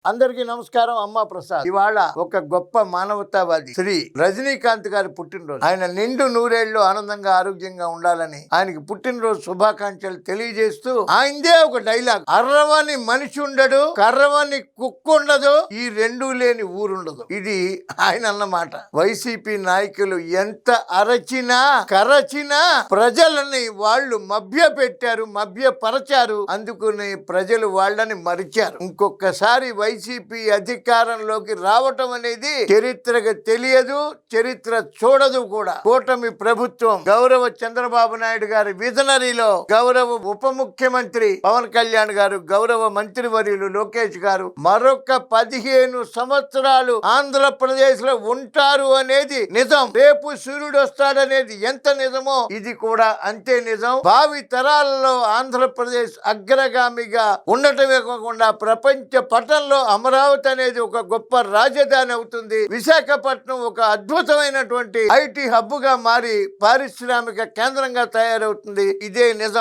అందరికీ నమస్కారం. అమ్మా ప్రసాద్. ఇవాళ ఒక గొప్ప మానవతావాది శ్రీ రజనీకాంత్ గారి పుట్టినరోజు. ఆయన నిండు నూరేళ్లు ఆనందంగా ఆరోగ్యంగా ఉండాలని ఆయనకి పుట్టినరోజు శుభాకాంక్షలు తెలియజేస్తూ ఆయనదే ఒక డైలాగ్: అర్రవని మనిషి ఉండడు, కర్రవని కుక్క ఉండదు, ఈ రెండూ లేని ఊరుండదు. ఇది ఆయన అన్నమాట. వైసీపీ నాయకులు ఎంత అరచినా కరచినా ప్రజలని వాళ్ళు మభ్యపరచారు. అందుకుని ప్రజలు వాళ్ళని మరిచారు. ఇంకొకసారి వైసీపీ అధికారంలోకి రావటం అనేది చరిత్రకు తెలియదు, చరిత్ర చూడదు కూడా. కూటమి ప్రభుత్వం గౌరవ చంద్రబాబు నాయుడు గారి విజనరీలో గౌరవ ఉప ముఖ్యమంత్రి పవన్ కళ్యాణ్ గారు, గౌరవ మంత్రివర్యులు లోకేష్ గారు మరొక 15 సంవత్సరాలు ఆంధ్రప్రదేశ్ లో ఉంటారు అనేది నిజం. రేపు సూర్యుడు వస్తాడనేది ఎంత నిజమో ఇది కూడా అంతే నిజం. భావి తరాలలో ఆంధ్రప్రదేశ్ అగ్రగామిగా ఉండటమే కాకుండా ప్రపంచ పటంలో అమరావతి అనేది ఒక గొప్ప రాజధాని అవుతుంది. విశాఖపట్నం ఒక అద్భుతమైనటువంటి ఐటీ హబ్ గా మారి పారిశ్రామిక కేంద్రంగా తయారవుతుంది. ఇదే నిజం.